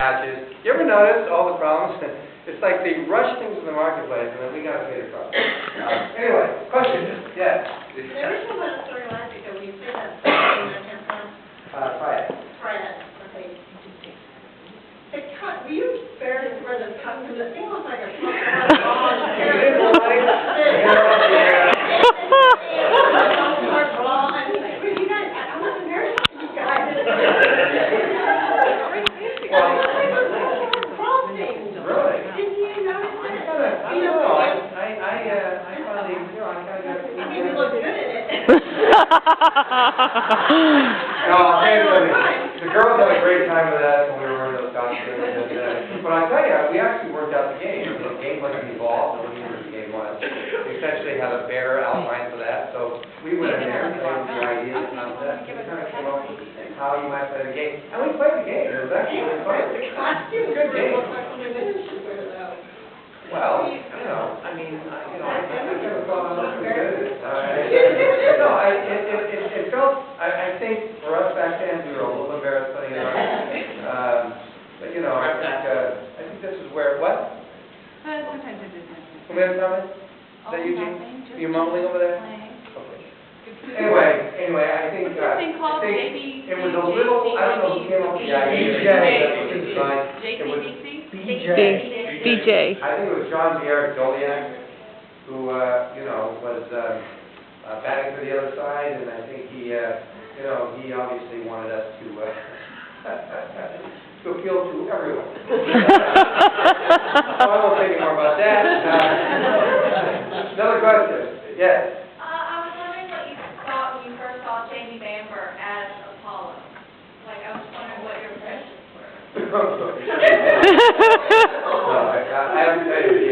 matches. You ever notice all the problems? It's like they rush things in the marketplace, and then we got to pay the price. Anyway, questions? Yes. There is one other story last week, when you said that, Try it. try that, okay. The cut, were you fair for the cut, because it seems like a You didn't like it? No, I'll tell you something. The girls had a great time with that when we were in those costumes. But I'll tell you, we actually worked out the game. The game wasn't involved, it wasn't what the game was. We essentially had a bear outline for that, so we went in there and came up with the ideas and concepts. We kind of came up with how you might play the game. And we played the game. It was actually really fun. It was a good game. Well, you know, I mean, I never thought I was pretty good at it. No, it felt, I think for us back then, we were a little embarrassed putting it on. But, you know, I think this is where, what? Sometimes it is. Somebody have comments? Is that Eugene? Are you mumbling over there? Okay. Anyway, I think, it was a little, I don't know who came up with the idea. BJ. I think it was John Doliak, who, you know, was batting for the other side, and I think he, you know, he obviously wanted us to to appeal to everyone. So I won't say any more about that. Another question. Yes. I was wondering what you thought when you first saw Jamie Bamber as Apollo. Like, I was wondering what your impressions were. No, I have to tell you,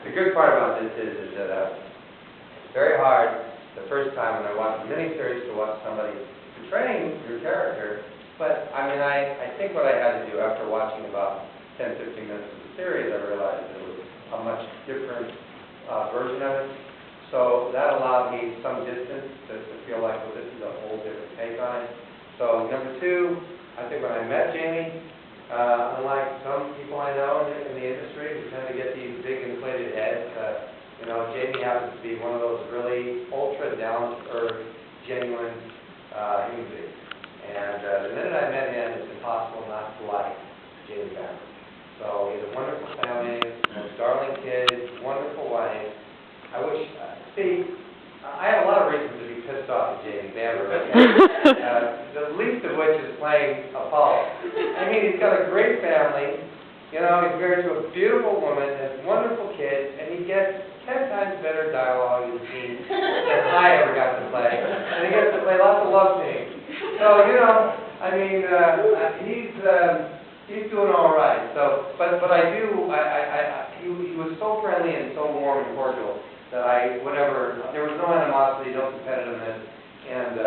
the good part about this is that it's very hard the first time when I watch a miniseries to watch somebody portraying your character. But, I mean, I think what I had to do after watching about 10, 15 minutes of the series, I realized it was a much different version of it. So that allowed me some distance to feel like, well, this is a whole different take on it. So, number two, I think when I met Jamie, unlike some people I know in the industry who tend to get these big inflated heads, you know, Jamie happens to be one of those really ultra down-to-earth, genuine human beings. And the minute I met him, it's impossible not to like Jamie Bamber. So he has a wonderful family, most darling kids, wonderful wife. I wish, I have a lot of reasons to be pissed off at Jamie Bamber. The least of which is playing Apollo. I mean, he's got a great family. You know, he's married to a beautiful woman, has wonderful kids, and he gets 10 times better dialogue in scenes than I ever got to play. And he gets to play lots of love scenes. So, you know, I mean, he's doing all right. So, but I do, he was so friendly and so warm and cordial that there was no animosity, no competitiveness, and to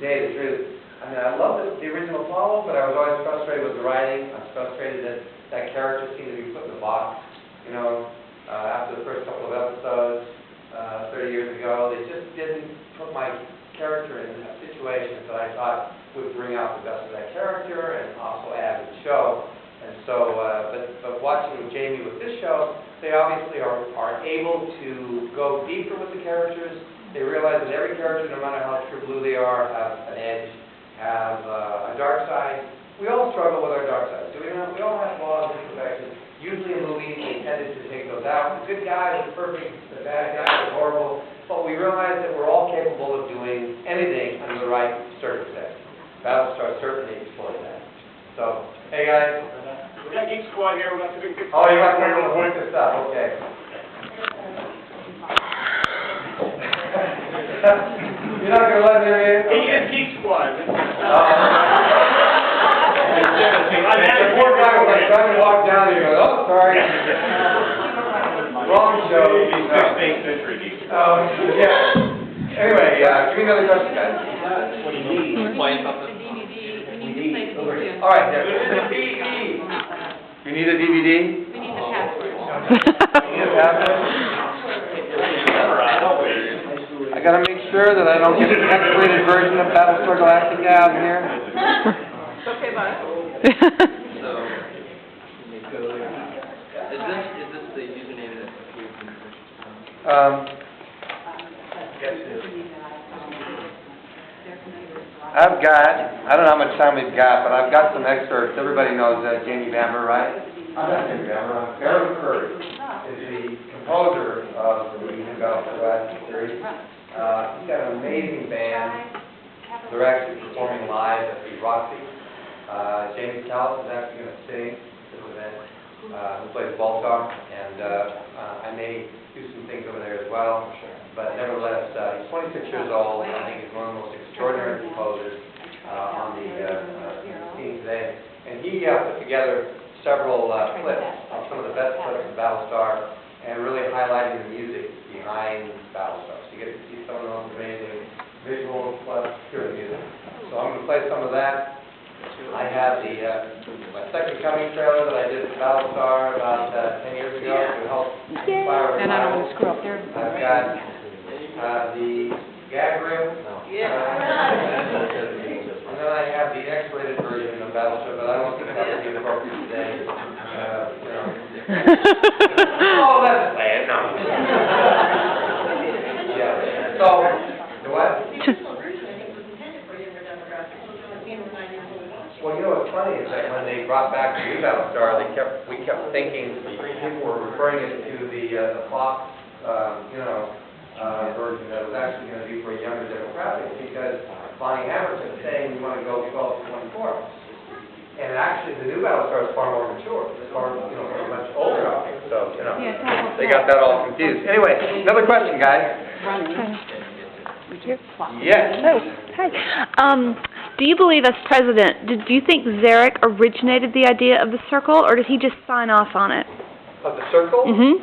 tell you the truth, I mean, I loved the original Apollo, but I was always frustrated with the writing. I was frustrated that that character seemed to be put in the box. You know, after the first couple of episodes, 30 years ago, they just didn't put my character in situations that I thought would bring out the best of that character and also add to the show. And so, but watching Jamie with this show, they obviously are able to go deeper with the characters. They realize that every character, no matter how true blue they are, have an edge, have a dark side. We all struggle with our dark sides, do we not? We all have flaws and imperfections. Usually in movies, we tended to take those out. The good guy was perfect, the bad guy was horrible. But we realize that we're all capable of doing anything under the right circumstances. Battlestar certainly explored that. So, hey guys. We got Geek Squad here. We got the big picture. Oh, you got to point this up. Okay. You're not going to let me in? He is Geek Squad. The poor guy was like trying to walk down and he goes, oh, sorry. Wrong show. 16th century Geek Squad. Yeah. Anyway, give me another question, guys. What do you need? Play something. All right, yeah. You need a DVD? We need the password. You need a password? I gotta make sure that I don't get an escalated version of Battlestar Galactica out here. It's okay, bud. So. I've got, I don't know how much time we've got, but I've got some excerpts. Everybody knows Jamie Bamber, right? I'm not Jamie Bamber, Barry Curry is the composer of the New Battlestar series. He's got an amazing band. They're actually performing live at the Roxy. Jamie Callis is actually going to sing this event, who plays Baltar, and I may do some things over there as well. But nevertheless, he's 26 years old. I think he's one of the most extraordinary composers on the scene today. And he put together several clips of some of the best clips of Battlestar and really highlighting the music behind Battlestar. So you get to see some of the most amazing visuals plus pure music. So I'm going to play some of that. I have my second coming trailer that I did for Battlestar about 10 years ago to help inspire. And I don't want to screw up there. I've got the gag reel. And then I have the X-rated version of Battleship, but I don't think that would be appropriate today. Oh, let's play it. No. Yeah. So, the what? The original version, I think, was intended for younger demographics, so it's only being reminded of the watch. Well, you know what's funny is that when they brought back the new Battlestar, we kept thinking people were referring it to the Fox, version that was actually going to be for a younger demographic because Bonnie Hammer kept saying we want to go 12 to 24. And actually, the new Battlestar is far more mature. It's far, much older object. So, they got that all confused. Anyway, another question, guys. Yes. Oh, hi. Do you believe as president, do you think Zarek originated the idea of the circle, or did he just sign off on it? Of the circle? Mm-hmm.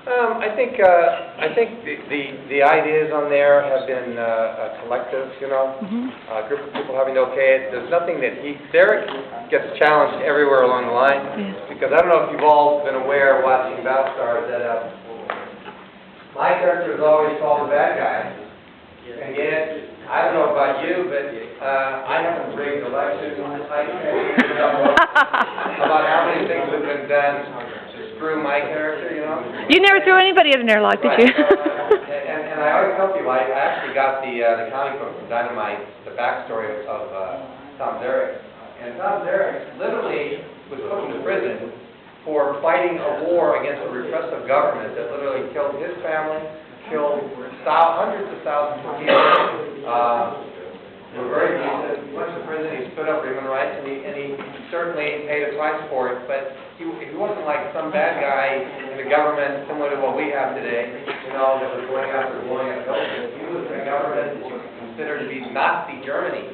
I think the ideas on there have been a collective, a group of people having to okay it. There's nothing that Derek gets challenged everywhere along the line, because I don't know if you've all been aware watching Battlestar that my character is always called the bad guy, and yet I don't know about you, but I haven't rigged elections. I can't know about how many things have been done through my character, You never threw anybody in there like, did you? And I always tell people, I actually got the comic book from Dynamite, the backstory of Tom Zarek. And Tom Zarek literally was put into prison for fighting a war against a repressive government that literally killed his family, killed hundreds of thousands of people. They were very decent. He went to prison, he stood up for human rights, and he certainly paid a price for it. But he wasn't like some bad guy in the government, similar to what we have today, that was going after blowing up buildings. He was in a government that you could consider to be Nazi Germany,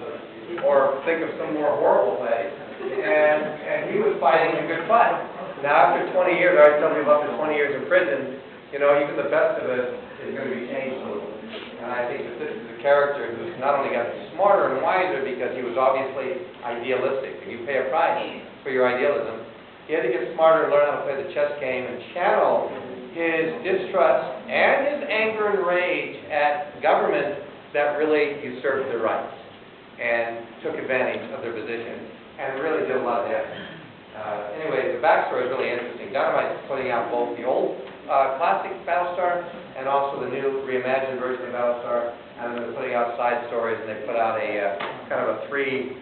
or think of some more horrible place. And he was fighting a good fight. Now, after 20 years, I always tell people after 20 years in prison, even the best of us is going to be changed a little. And I think that this is a character who's not only got smarter and wiser because he was obviously idealistic, and you pay a price for your idealism. He had to get smarter and learn how to play the chess game and channel his distrust and his anger and rage at government that really usurped their rights and took advantage of their position and really did a lot of damage. Anyway, the backstory is really interesting. Dynamite is putting out both the old classic Battlestar and also the new reimagined version of Battlestar, and they're putting out side stories, and they put out a kind of a 3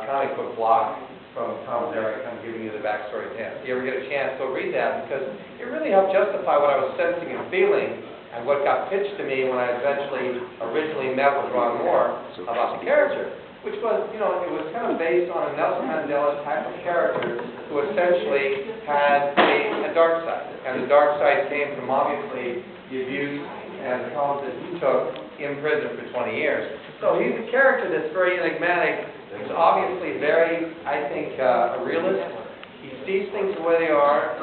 comic book block from Tom Zarek, kind of giving you the backstory of him. If you ever get a chance, go read that, because it really helped justify what I was sensing and feeling and what got pitched to me when I originally met with Ron Moore about the character, which was, it was kind of based on a Nelson Mandela type of character who essentially had a dark side. And the dark side came from, obviously, the abuse and the problems that he took in prison for 20 years. So he's a character that's very enigmatic. He's obviously very, I think, a realist. He sees things the way they are,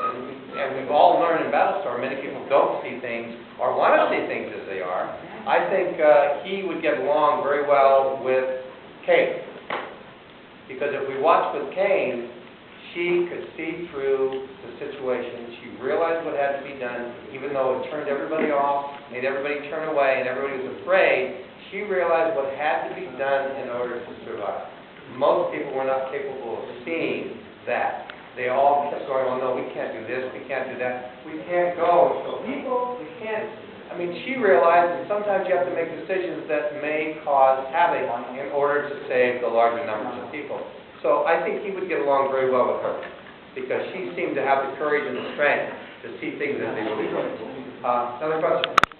and we've all learned in Battlestar, many people don't see things or want to see things as they are. I think he would get along very well with Kate. Because if we watch with Kane, she could see through the situation. She realized what had to be done, even though it turned everybody off, made everybody turn away, and everybody was afraid. She realized what had to be done in order to survive. Most people were not capable of seeing that. They all kept going, oh no, we can't do this, we can't do that, we can't go. So people, we can't I mean, she realized that sometimes you have to make decisions that may cause havoc in order to save the larger numbers of people. So I think he would get along very well with her, because she seemed to have the courage and the strength to see things as they really were. Another question?